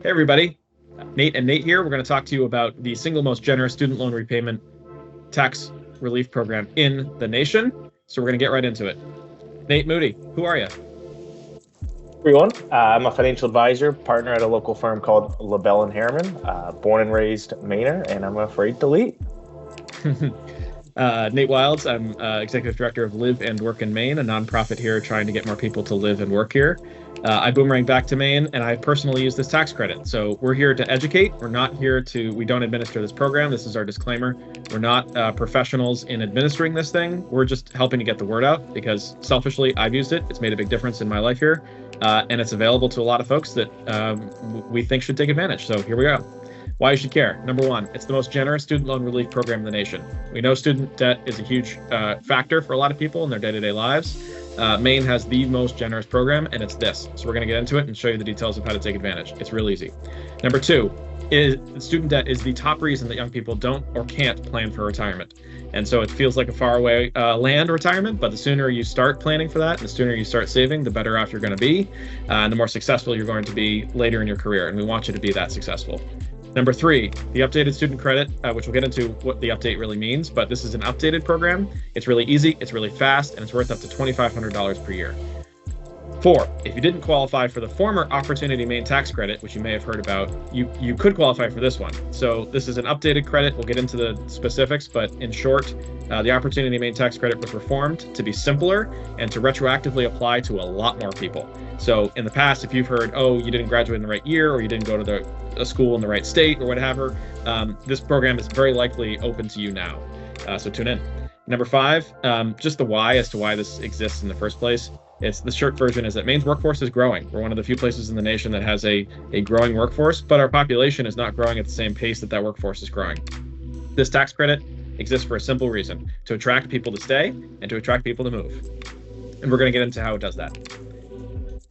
Hey everybody, Nate and Nate here. We're going to talk to you about the single most generous student loan repayment tax relief program in the nation. So we're going to get right into it. Nate Moody, who are you? Everyone, I'm a financial advisor, partner at a local firm called Lebel and Harriman, born and raised Mainer, and I'm afraid to lead. Nate Wilds, I'm executive director of Live and Work in Maine, a nonprofit here trying to get more people to live and work here. I boomerang back to Maine, and I personally use this tax credit. So we're here to educate. We're not here to, we don't administer this program. This is our disclaimer. We're not professionals in administering this thing. We're just helping to get the word out because selfishly, I've used it. It's made a big difference in my life here. And it's available to a lot of folks that we think should take advantage. So here we go. Why you should care. Number one, it's the most generous student loan relief program in the nation. We know student debt is a huge factor for a lot of people in their day-to-day lives. Maine has the most generous program, and it's this. So we're going to get into it and show you the details of how to take advantage. It's real easy. Number two, student debt is the top reason that young people don't or can't plan for retirement. And so it feels like a faraway land retirement, but the sooner you start planning for that, and the sooner you start saving, the better off you're going to be, and the more successful you're going to be later in your career. And we want you to be that successful. Number three, the updated student credit, which we'll get into what the update really means, but this is an updated program. It's really easy, it's really fast, and it's worth up to $2,500 per year. Four, if you didn't qualify for the former Opportunity Maine tax credit, which you may have heard about, you could qualify for this one. So this is an updated credit. We'll get into the specifics, but in short, the Opportunity Maine tax credit was reformed to be simpler and to retroactively apply to a lot more people. So in the past, if you've heard, oh, you didn't graduate in the right year, or you didn't go to a school in the right state or whatever, this program is very likely open to you now. So tune in. Number five, just the why as to why this exists in the first place. It's the short version is that Maine's workforce is growing. We're one of the few places in the nation that has a growing workforce, but our population is not growing at the same pace that workforce is growing. This tax credit exists for a simple reason, to attract people to stay and to attract people to move. And we're going to get into how it does that.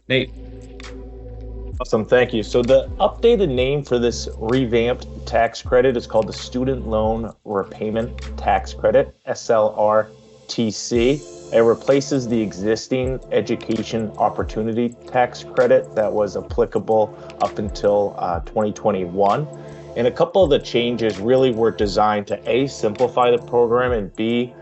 Nate. Awesome, thank you. So the updated name for this revamped tax credit is called the Student Loan Repayment Tax Credit, SLRTC. It replaces the existing Education Opportunity Tax Credit that was applicable up until 2021. And a couple of the changes really were designed to A, simplify the program, and B,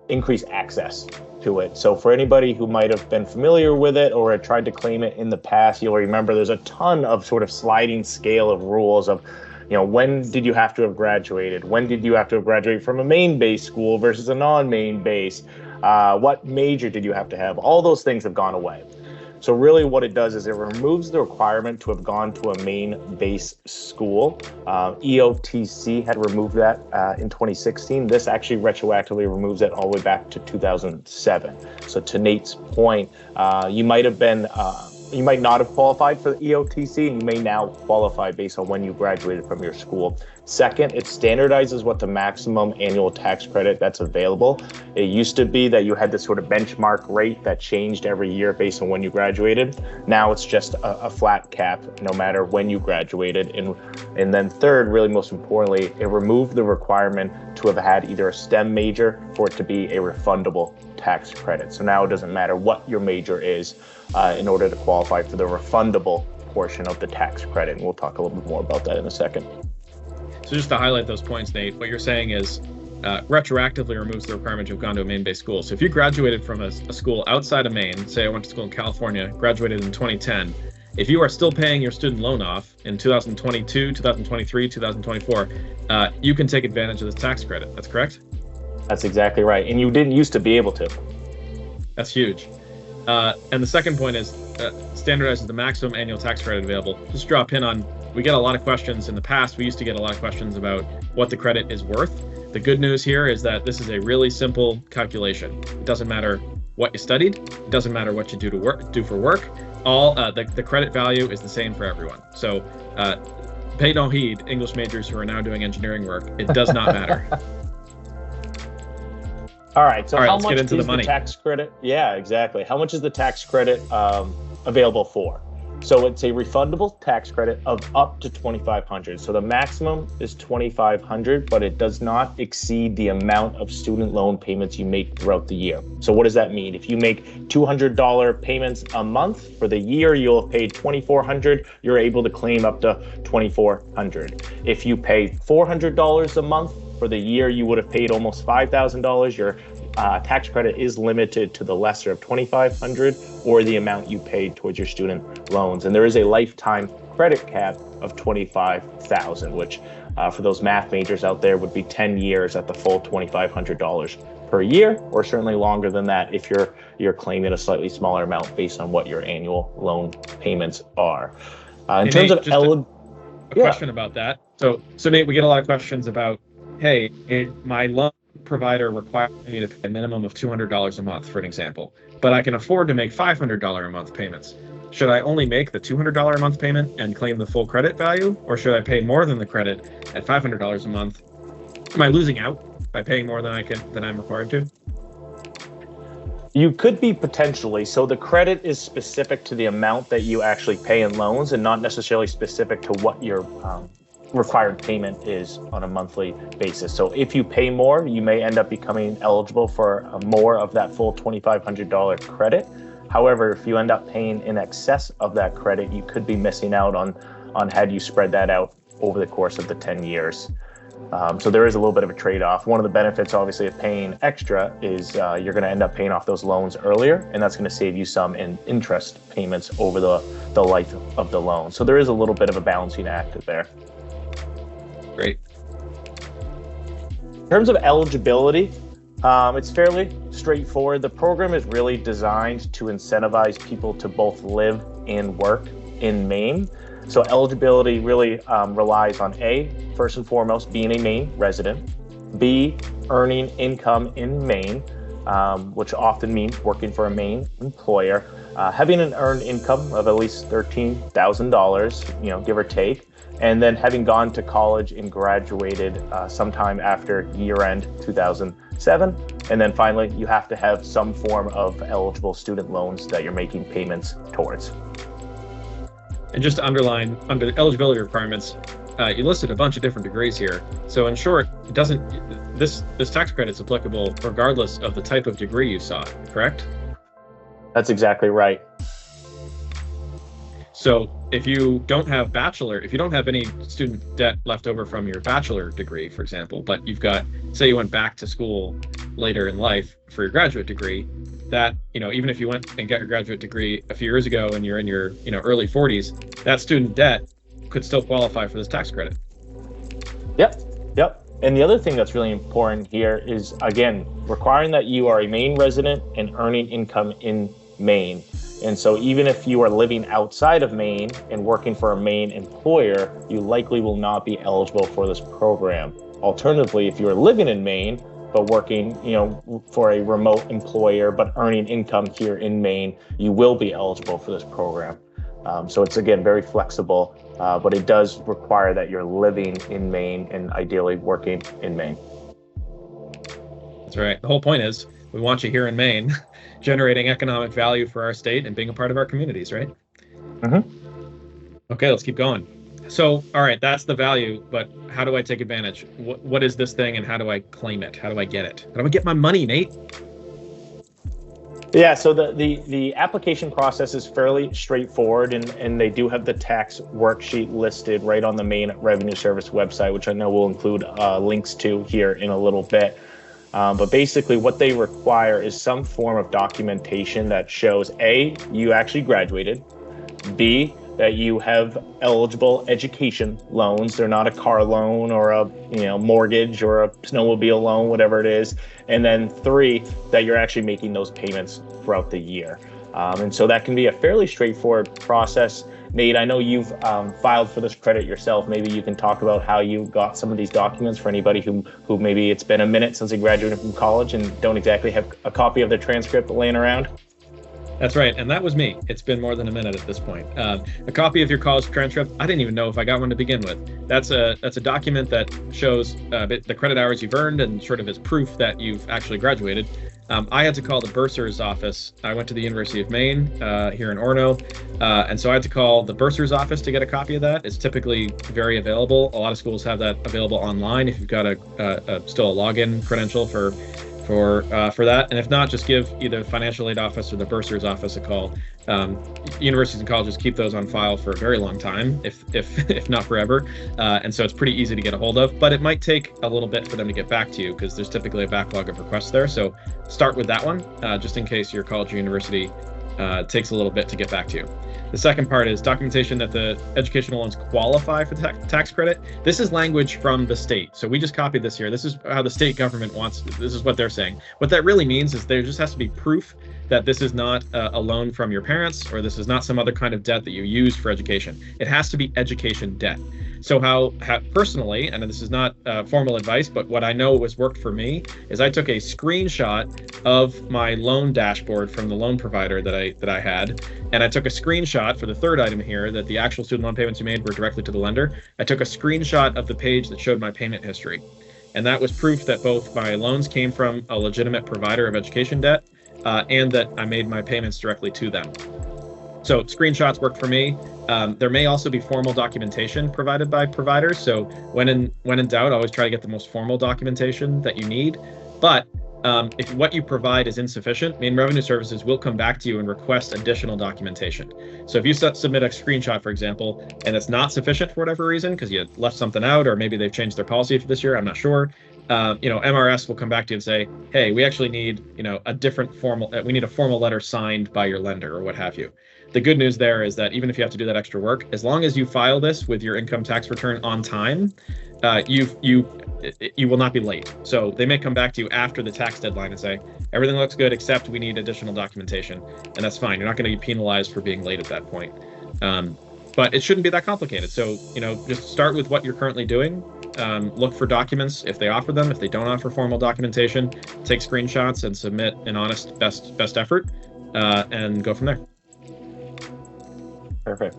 increase access to it. So for anybody who might have been familiar with it or had tried to claim it in the past, you'll remember there's a ton of sort of sliding scale of rules of, when did you have to have graduated? When did you have to have graduated from a Maine-based school versus a non-Maine-based? What major did you have to have? All those things have gone away. So really what it does is it removes the requirement to have gone to a Maine-based school. EOTC had removed that in 2016. This actually retroactively removes it all the way back to 2007. So to Nate's point, you might not have qualified for the EOTC, and you may now qualify based on when you graduated from your school. Second, it standardizes what the maximum annual tax credit that's available. It used to be that you had this sort of benchmark rate that changed every year based on when you graduated. Now it's just a flat cap no matter when you graduated. And then third, really most importantly, it removed the requirement to have had either a STEM major for it to be a refundable tax credit. So now it doesn't matter what your major is in order to qualify for the refundable portion of the tax credit. And we'll talk a little bit more about that in a second. So just to highlight those points, Nate, what you're saying is retroactively removes the requirement to have gone to a Maine-based school. So if you graduated from a school outside of Maine, say I went to school in California, graduated in 2010, if you are still paying your student loan off in 2022, 2023, 2024, you can take advantage of this tax credit. That's correct? That's exactly right. And you didn't used to be able to. That's huge. And the second point is standardizes the maximum annual tax credit available. Just draw a pin on, we get a lot of questions in the past. We used to get a lot of questions about what the credit is worth. The good news here is that this is a really simple calculation. It doesn't matter what you studied. It doesn't matter what you do for work. All the credit value is the same for everyone. So pay no heed, English majors who are now doing engineering work. It does not matter. All right, so how let's much get into is the money. The tax credit? Yeah, exactly. How much is the tax credit available for? So it's a refundable tax credit of up to $2,500. So the maximum is $2,500, but it does not exceed the amount of student loan payments you make throughout the year. So what does that mean? If you make $200 payments a month for the year, you'll have paid $2,400. You're able to claim up to $2,400. If you pay $400 a month for the year, you would have paid almost $5,000. Your tax credit is limited to the lesser of $2,500 or the amount you paid towards your student loans. And there is a lifetime credit cap of $25,000, which for those math majors out there would be 10 years at the full $2,500 per year, or certainly longer than that if you're claiming a slightly smaller amount based on what your annual loan payments are. In terms of a question about that. So Nate, we get a lot of questions about, hey, my loan provider requires me to pay a minimum of $200 a month, for an example, but I can afford to make $500 a month payments. Should I only make the $200 a month payment and claim the full credit value, or should I pay more than the credit at $500 a month? Am I losing out by paying more than I'm required to? You could be potentially. So the credit is specific to the amount that you actually pay in loans and not necessarily specific to what your required payment is on a monthly basis. So if you pay more, you may end up becoming eligible for more of that full $2,500 credit. However, if you end up paying in excess of that credit, you could be missing out on had you spread that out over the course of the 10 years. So there is a little bit of a trade-off. One of the benefits, obviously, of paying extra is you're going to end up paying off those loans earlier, and that's going to save you some in interest payments over the life of the loan. So there is a little bit of a balancing act there. Great. In terms of eligibility, it's fairly straightforward. The program is really designed to incentivize people to both live and work in Maine. So eligibility really relies on A, first and foremost, being a Maine resident, B, earning income in Maine, which often means working for a Maine employer, having an earned income of at least $13,000, give or take, and then having gone to college and graduated sometime after year-end 2007. And then finally, you have to have some form of eligible student loans that you're making payments towards. And just to underline, under the eligibility requirements, you listed a bunch of different degrees here. So in short, this tax credit is applicable regardless of the type of degree you sought, correct? That's exactly right. So if you don't have any student debt left over from your bachelor degree, for example, but you've got, say you went back to school later in life for your graduate degree, that, even if you went and got your graduate degree a few years ago and you're in your, early 40s, that student debt could still qualify for this tax credit. Yep. And the other thing that's really important here is, again, requiring that you are a Maine resident and earning income in Maine. And so even if you are living outside of Maine and working for a Maine employer, you likely will not be eligible for this program. Alternatively, if you are living in Maine, but working, for a remote employer, but earning income here in Maine, you will be eligible for this program. So it's, again, very flexible, but it does require that you're living in Maine and ideally working in Maine. That's right. The whole point is we want you here in Maine, generating economic value for our state and being a part of our communities, right? Mm-hmm. Okay, let's keep going. So, all right, that's the value, but how do I take advantage? What is this thing and how do I claim it? How do I get it? How do I get my money, Nate? Yeah, so the application process is fairly straightforward, and they do have the tax worksheet listed right on the Maine Revenue Service website, which I know we'll include links to here in a little bit. But basically what they require is some form of documentation that shows A, you actually graduated, B, that you have eligible education loans. They're not a car loan or a mortgage or a snowmobile loan, whatever it is. And then 3, that you're actually making those payments throughout the year. And so that can be a fairly straightforward process. Nate, I know you've filed for this credit yourself. Maybe you can talk about how you got some of these documents for anybody who maybe it's been a minute since they graduated from college and don't exactly have a copy of their transcript laying around. That's right, and that was me. It's been more than a minute at this point. A copy of your college transcript, I didn't even know if I got one to begin with. That's a document that shows the credit hours you've earned and sort of as proof that you've actually graduated. I had to call the bursar's office. I went to the University of Maine here in Orono, and so I had to call the bursar's office to get a copy of that. It's typically very available. A lot of schools have that available online if you've got still a login credential for that. And if not, just give either the financial aid office or the bursar's office a call. Universities and colleges keep those on file for a very long time, if not forever. And so it's pretty easy to get a hold of, but it might take a little bit for them to get back to you because there's typically a backlog of requests there. So start with that one, just in case your college or university takes a little bit to get back to you. The second part is documentation that the educational loans qualify for the tax credit. This is language from the state. So we just copied this here. This is how the state government wants, this is what they're saying. What that really means is there just has to be proof that this is not a loan from your parents, or this is not some other kind of debt that you use for education. It has to be education debt. So how personally, and this is not formal advice, but what I know was worked for me is I took a screenshot of my loan dashboard from the loan provider that I had, and I took a screenshot for the third item here that the actual student loan payments you made were directly to the lender. I took a screenshot of the page that showed my payment history, and that was proof that both my loans came from a legitimate provider of education debt and that I made my payments directly to them. So screenshots work for me. There may also be formal documentation provided by providers. So when in doubt, always try to get the most formal documentation that you need. But if what you provide is insufficient, Maine Revenue Services will come back to you and request additional documentation. So if you submit a screenshot, for example, and it's not sufficient for whatever reason, because you left something out, or maybe they've changed their policy for this year, I'm not sure. MRS will come back to you and say, hey, we actually need, a different formal, we need a formal letter signed by your lender or what have you. The good news there is that even if you have to do that extra work, as long as you file this with your income tax return on time, you will not be late. So they may come back to you after the tax deadline and say, everything looks good, except we need additional documentation. And that's fine. You're not going to be penalized for being late at that point. But it shouldn't be that complicated. So, just start with what you're currently doing. Look for documents if they offer them. If they don't offer formal documentation, take screenshots and submit an honest best effort and go from there. Perfect.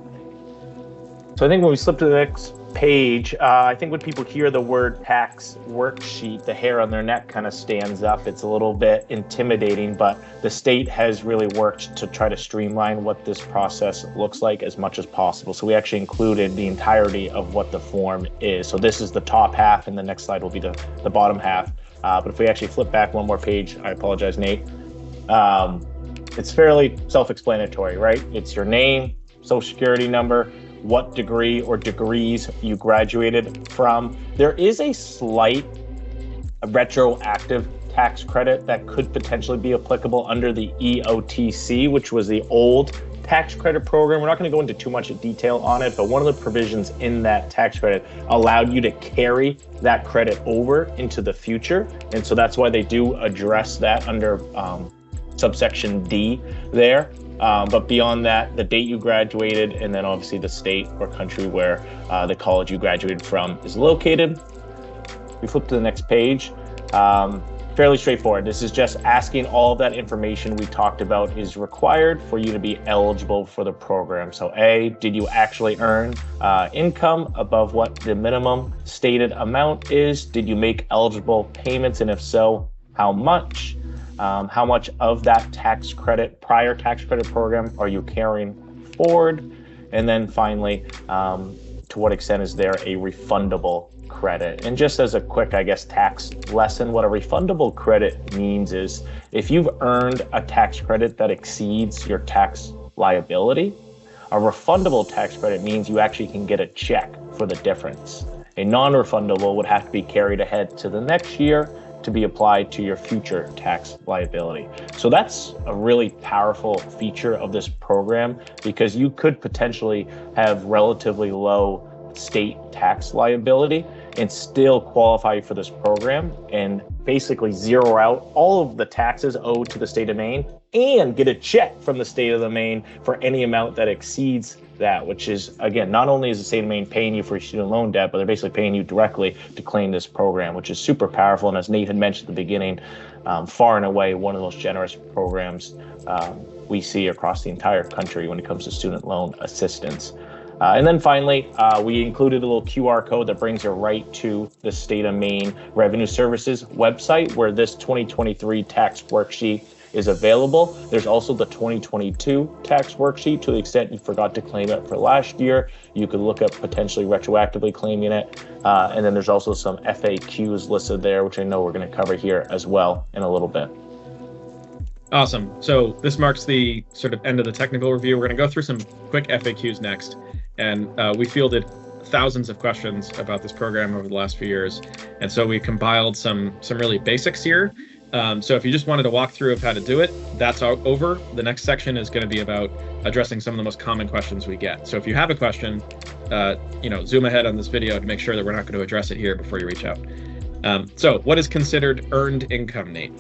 So I think when we slip to the next page, I think when people hear the word tax worksheet, the hair on their neck kind of stands up. It's a little bit intimidating, but the state has really worked to try to streamline what this process looks like as much as possible. So we actually included the entirety of what the form is. So this is the top half, and the next slide will be the bottom half. But if we actually flip back one more page, I apologize, Nate. It's fairly self-explanatory, right? It's your name, social security number, what degree or degrees you graduated from. There is a slight retroactive tax credit that could potentially be applicable under the EOTC, which was the old tax credit program. We're not going to go into too much detail on it, but one of the provisions in that tax credit allowed you to carry that credit over into the future. And so that's why they do address that under subsection D there. But beyond that, the date you graduated, and then obviously the state or country where the college you graduated from is located. We flip to the next page. Fairly straightforward. This is just asking all of that information we talked about is required for you to be eligible for the program. So A, did you actually earn income above what the minimum stated amount is? Did you make eligible payments? And if so, how much? How much of that tax credit, prior tax credit program, are you carrying forward? And then finally, to what extent is there a refundable credit? And just as a quick, tax lesson, what a refundable credit means is if you've earned a tax credit that exceeds your tax liability, a refundable tax credit means you actually can get a check for the difference. A non-refundable would have to be carried ahead to the next year to be applied to your future tax liability. So that's a really powerful feature of this program, because you could potentially have relatively low state tax liability and still qualify for this program and basically zero out all of the taxes owed to the state of Maine and get a check from the state of Maine for any amount that exceeds that, which is, again, not only is the state of Maine paying you for your student loan debt, but they're basically paying you directly to claim this program, which is super powerful. And as Nate had mentioned at the beginning, far and away one of the most generous programs we see across the entire country when it comes to student loan assistance. And then finally, we included a little QR code that brings you right to the state of Maine Revenue Services website, where this 2023 tax worksheet is available. There's also the 2022 tax worksheet. To the extent you forgot to claim it for last year, you could look at potentially retroactively claiming it. And then there's also some FAQs listed there, which I know we're going to cover here as well in a little bit. Awesome. So this marks the sort of end of the technical review. We're going to go through some quick FAQs next. And we fielded thousands of questions about this program over the last few years. And so we compiled some really basics here. So if you just wanted to walk through of how to do it, that's over. The next section is going to be about addressing some of the most common questions we get. So if you have a question, zoom ahead on this video to make sure that we're not going to address it here before you reach out. So what is considered earned income, Nate?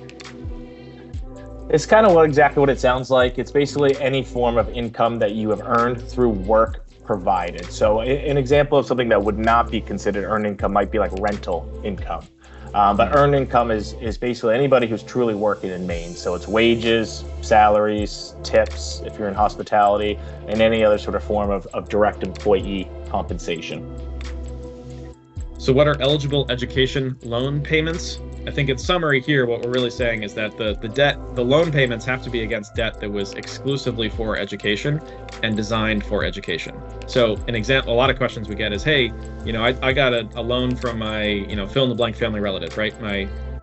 It's kind of exactly what it sounds like. It's basically any form of income that you have earned through work provided. So an example of something that would not be considered earned income might be like rental income. But earned income is basically anybody who's truly working in Maine. So it's wages, salaries, tips, if you're in hospitality, and any other sort of form of direct employee compensation. So what are eligible education loan payments? I think in summary here, what we're really saying is that the loan payments have to be against debt that was exclusively for education and designed for education. So an example, a lot of questions we get is, hey, I got a loan from my, fill in the blank family relative, right?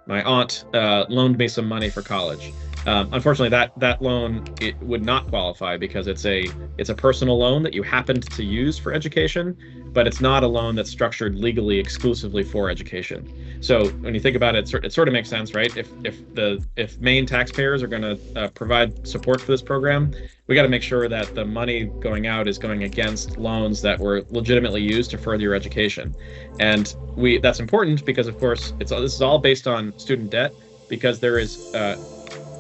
My aunt loaned me some money for college. Unfortunately, that loan, it would not qualify because it's a personal loan that you happened to use for education, but it's not a loan that's structured legally exclusively for education. So when you think about it, it sort of makes sense, right? If Maine taxpayers are going to provide support for this program, we got to make sure that the money going out is going against loans that were legitimately used to further your education. And that's important because, of course, this is all based on student debt, because there is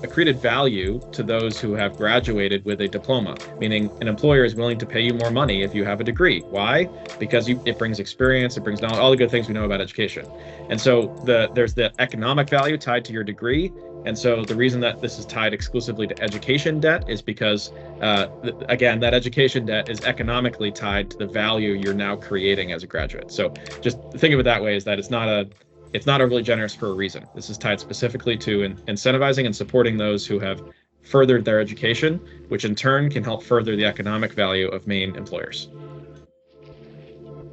accreted value to those who have graduated with a diploma, meaning an employer is willing to pay you more money if you have a degree. Why? Because it brings experience, it brings knowledge, all the good things we know about education. And so there's the economic value tied to your degree. And so the reason that this is tied exclusively to education debt is because, again, that education debt is economically tied to the value you're now creating as a graduate. So just think of it that way, is that it's not overly generous for a reason. This is tied specifically to incentivizing and supporting those who have furthered their education, which in turn can help further the economic value of Maine employers.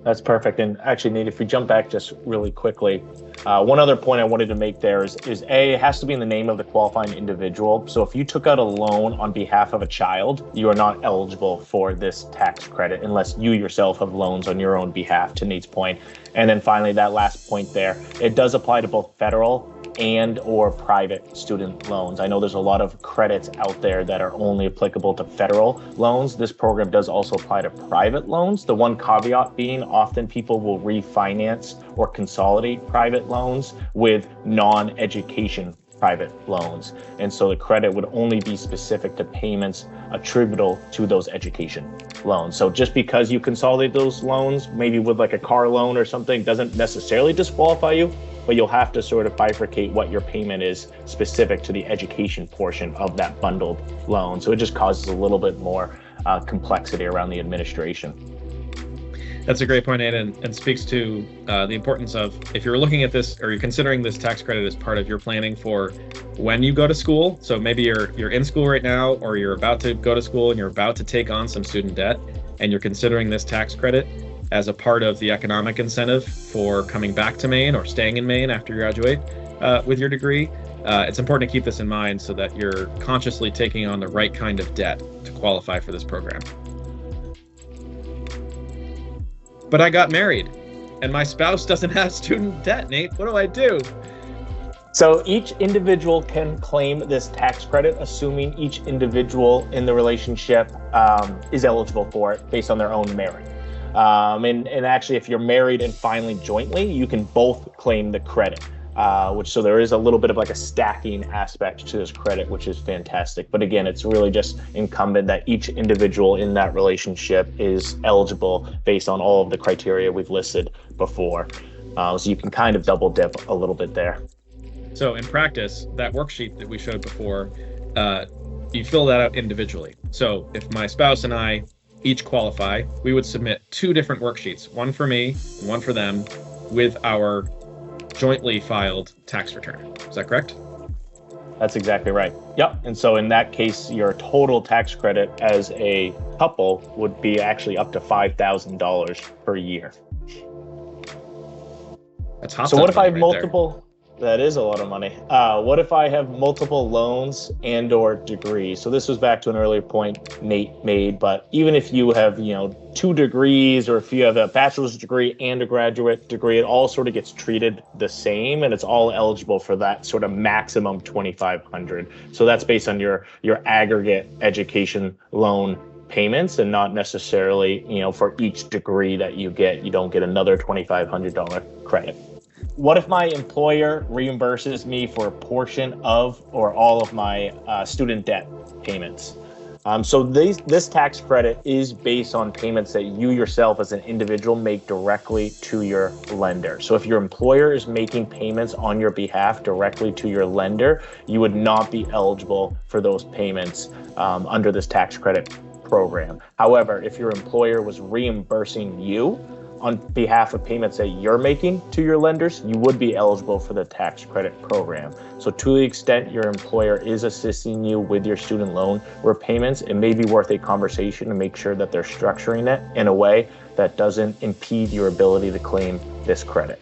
That's perfect. And actually, Nate, if we jump back just really quickly, one other point I wanted to make there is A, it has to be in the name of the qualifying individual. So if you took out a loan on behalf of a child, you are not eligible for this tax credit unless you yourself have loans on your own behalf, to Nate's point. And then finally, that last point there, it does apply to both federal and or private student loans. I know there's a lot of credits out there that are only applicable to federal loans. This program does also apply to private loans. The one caveat being often people will refinance or consolidate private loans with non-education private loans. And so the credit would only be specific to payments attributable to those education loans. So just because you consolidate those loans, maybe with like a car loan or something, doesn't necessarily disqualify you, but you'll have to sort of bifurcate what your payment is specific to the education portion of that bundled loan. So it just causes a little bit more complexity around the administration. That's a great point, Nate, and speaks to the importance of, if you're looking at this or you're considering this tax credit as part of your planning for when you go to school. So maybe you're in school right now, or you're about to go to school and you're about to take on some student debt, and you're considering this tax credit as a part of the economic incentive for coming back to Maine or staying in Maine after you graduate with your degree. It's important to keep this in mind so that you're consciously taking on the right kind of debt to qualify for this program. But I got married and my spouse doesn't have student debt, Nate. What do I do? So each individual can claim this tax credit, assuming each individual in the relationship is eligible for it based on their own merit. And actually, if you're married and filing jointly, you can both claim the credit, so there is a little bit of like a stacking aspect to this credit, which is fantastic. But again, it's really just incumbent that each individual in that relationship is eligible based on all of the criteria we've listed before. So you can kind of double dip a little bit there. So in practice, that worksheet that we showed before, you fill that out individually. So if my spouse and I each qualify, we would submit 2 different worksheets, one for me and one for them, with our jointly filed tax return. Is that correct? That's exactly right. Yep. And so in that case, your total tax credit as a couple would be actually up to $5,000 per year. That's hot. So what if I have multiple? That is a lot of money. What if I have multiple loans and or degrees? So this was back to an earlier point Nate made, but even if you have, 2 degrees, or if you have a bachelor's degree and a graduate degree, it all sort of gets treated the same, and it's all eligible for that sort of maximum $2,500. So that's based on your aggregate education loan payments, and not necessarily, for each degree that you get, you don't get another $2,500 credit. What if my employer reimburses me for a portion of or all of my student debt payments? So this tax credit is based on payments that you yourself as an individual make directly to your lender. So if your employer is making payments on your behalf directly to your lender, you would not be eligible for those payments under this tax credit program. However, if your employer was reimbursing you on behalf of payments that you're making to your lenders, you would be eligible for the tax credit program. So to the extent your employer is assisting you with your student loan repayments, it may be worth a conversation to make sure that they're structuring it in a way that doesn't impede your ability to claim this credit.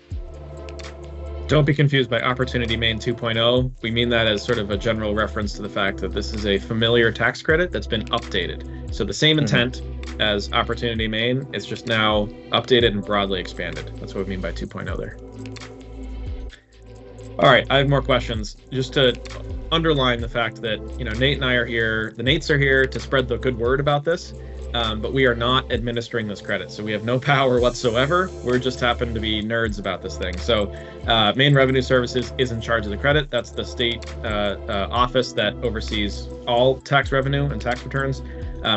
Don't be confused by Opportunity Maine 2.0. We mean that as sort of a general reference to the fact that this is a familiar tax credit that's been updated. So the same intent as Opportunity Maine, it's just now updated and broadly expanded. That's what we mean by 2.0 there. All right, I have more questions. Just to underline the fact that, Nate and I are here, the Nates are here to spread the good word about this. But we are not administering this credit. So we have no power whatsoever. We're just happen to be nerds about this thing. So Maine Revenue Services is in charge of the credit. That's the state office that oversees all tax revenue and tax returns.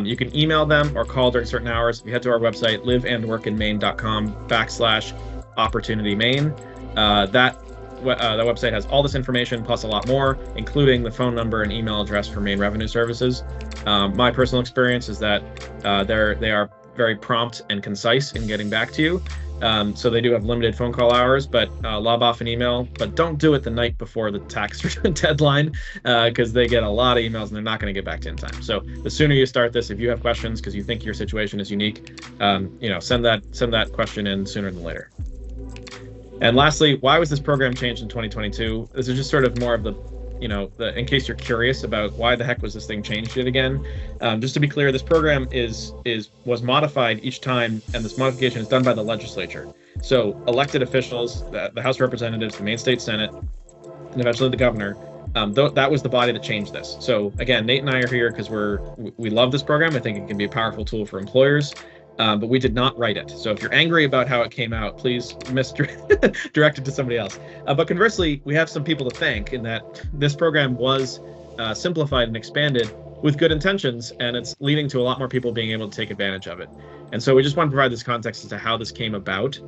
You can email them or call during certain hours. If you head to our website, liveandworkinmaine.com/opportunitymaine. That website has all this information plus a lot more, including the phone number and email address for Maine Revenue Services. My personal experience is that they are very prompt and concise in getting back to you. So they do have limited phone call hours, but lob off an email, but don't do it the night before the tax return deadline, because they get a lot of emails and they're not going to get back to you in time. So the sooner you start this, if you have questions because you think your situation is unique, send that question in sooner than later. And lastly, why was this program changed in 2022? This is just sort of more of the, in case you're curious about why the heck was this thing changed yet again. Just to be clear, this program was modified each time, and this modification is done by the legislature. So elected officials, the House of Representatives, the Maine State Senate, and eventually the governor, that was the body that changed this. So again, Nate and I are here because we love this program. I think it can be a powerful tool for employers. But we did not write it. So if you're angry about how it came out, please direct it to somebody else. But conversely, we have some people to thank in that this program was simplified and expanded with good intentions, and it's leading to a lot more people being able to take advantage of it. And so we just want to provide this context as to how this came about.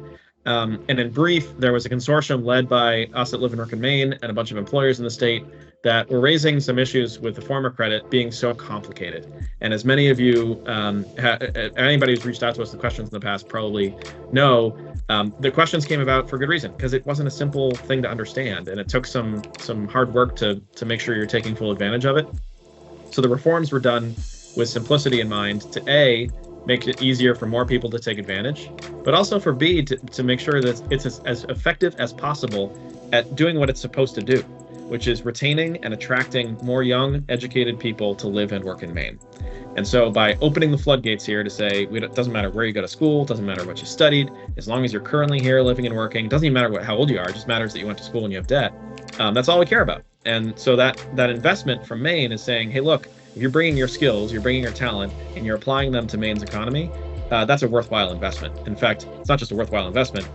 And in brief, there was a consortium led by us at Live and Work in Maine and a bunch of employers in the state that were raising some issues with the former credit being so complicated. And as many of you, anybody who's reached out to us with questions in the past probably know, the questions came about for good reason, because it wasn't a simple thing to understand, and it took some hard work to make sure you're taking full advantage of it. So the reforms were done with simplicity in mind to A, make it easier for more people to take advantage, but also for B, to make sure that it's as effective as possible at doing what it's supposed to do, which is retaining and attracting more young, educated people to live and work in Maine. And so by opening the floodgates here to say, it doesn't matter where you go to school, doesn't matter what you studied, as long as you're currently here living and working, doesn't even matter how old you are, it just matters that you went to school and you have debt. That's all we care about. And so that investment from Maine is saying, hey, look, if you're bringing your skills, you're bringing your talent, and you're applying them to Maine's economy, that's a worthwhile investment. In fact, it's not just a worthwhile investment.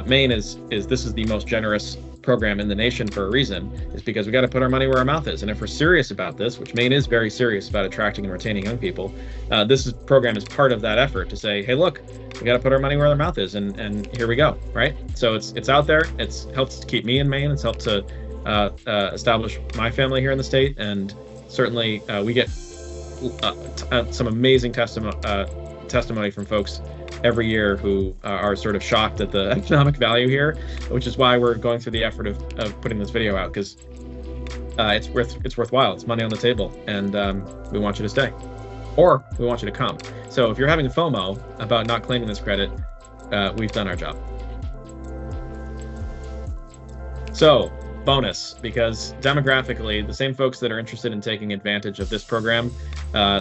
Maine this is the most generous program in the nation for a reason, is because we got to put our money where our mouth is. And if we're serious about this, which Maine is very serious about attracting and retaining young people, this program is part of that effort to say, hey, look, we got to put our money where our mouth is, and here we go, right? So it's out there. It's helped to keep me in Maine. It's helped to establish my family here in the state, and certainly we get some amazing testimony from folks every year who are sort of shocked at the economic value here, which is why we're going through the effort of putting this video out, because it's worthwhile. It's money on the table, and we want you to stay, or we want you to come. So if you're having FOMO about not claiming this credit, we've done our job. So bonus, because demographically, the same folks that are interested in taking advantage of this program,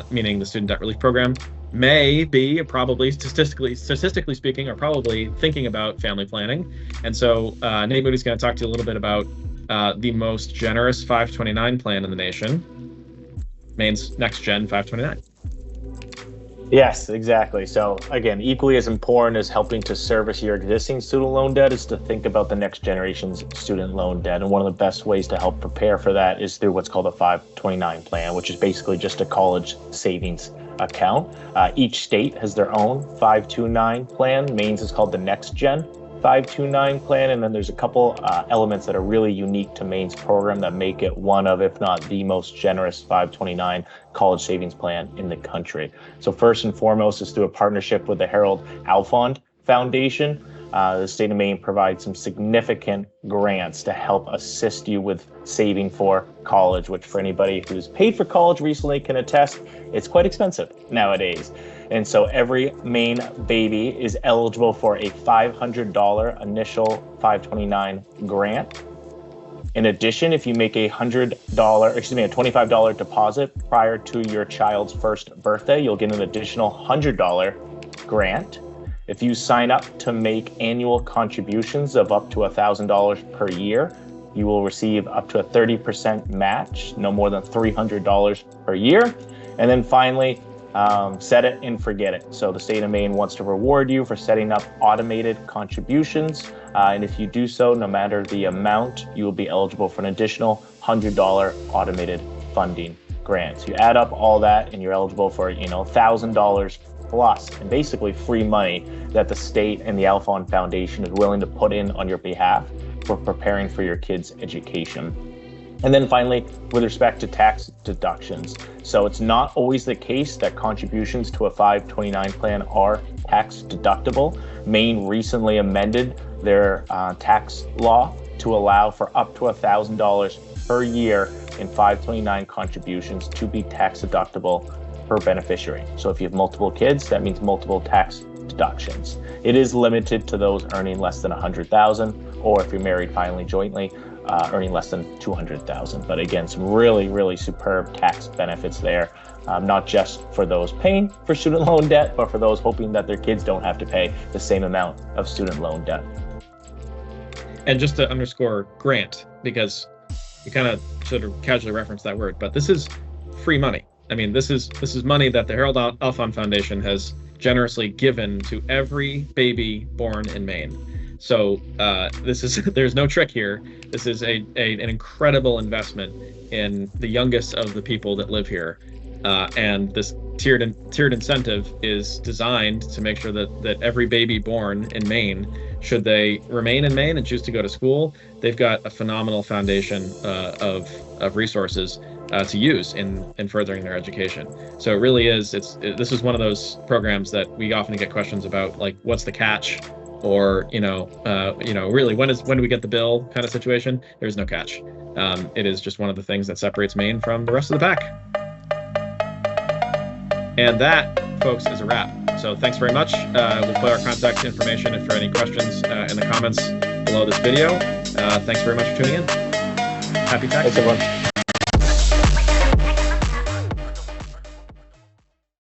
meaning the student debt relief program, may be probably statistically speaking, are probably thinking about family planning. And so Nate Moody's going to talk to you a little bit about the most generous 529 plan in the nation, Maine's NextGen 529. Yes, exactly. So again, equally as important as helping to service your existing student loan debt is to think about the next generation's student loan debt. And one of the best ways to help prepare for that is through what's called a 529 plan, which is basically just a college savings account. Each state has their own 529 plan. Maine's is called the NextGen 529 plan, and then there's a couple elements that are really unique to Maine's program that make it one of, if not the most generous 529 college savings plan in the country. So first and foremost is through a partnership with the Harold Alfond Foundation. The state of Maine provides some significant grants to help assist you with saving for college, which for anybody who's paid for college recently can attest, it's quite expensive nowadays. And so every Maine baby is eligible for a $500 initial 529 grant. In addition, if you make a $25 deposit prior to your child's first birthday, you'll get an additional $100 grant. If you sign up to make annual contributions of up to $1,000 per year, you will receive up to a 30% match, no more than $300 per year. And then finally, set it and forget it. So the state of Maine wants to reward you for setting up automated contributions. And if you do so, no matter the amount, you will be eligible for an additional $100 automated funding grant. So you add up all that and you're eligible for, $1,000 plus, and basically free money that the state and the Alfond Foundation is willing to put in on your behalf for preparing for your kids' education. And then finally, with respect to tax deductions. So it's not always the case that contributions to a 529 plan are tax deductible. Maine recently amended their tax law to allow for up to $1,000 per year in 529 contributions to be tax deductible per beneficiary. So if you have multiple kids, that means multiple tax deductions. It is limited to those earning less than $100,000, or if you're married filing jointly, earning less than $200,000. But again, some really, really superb tax benefits there, not just for those paying for student loan debt, but for those hoping that their kids don't have to pay the same amount of student loan debt. And just to underscore grant, because you kind of sort of casually referenced that word, but this is free money. I mean, this is money that the Harold Alfond Foundation has generously given to every baby born in Maine. So there's no trick here. This is an incredible investment in the youngest of the people that live here. And this tiered incentive is designed to make sure that every baby born in Maine, should they remain in Maine and choose to go to school, they've got a phenomenal foundation of resources to use in furthering their education. So it really is. This is one of those programs that we often get questions about, like, what's the catch? Or really, when do we get the bill kind of situation? There's no catch. It is just one of the things that separates Maine from the rest of the pack. And that, folks, is a wrap. So thanks very much. We'll put our contact information for any questions in the comments below this video. Thanks very much for tuning in. Happy tax. Thanks, everyone.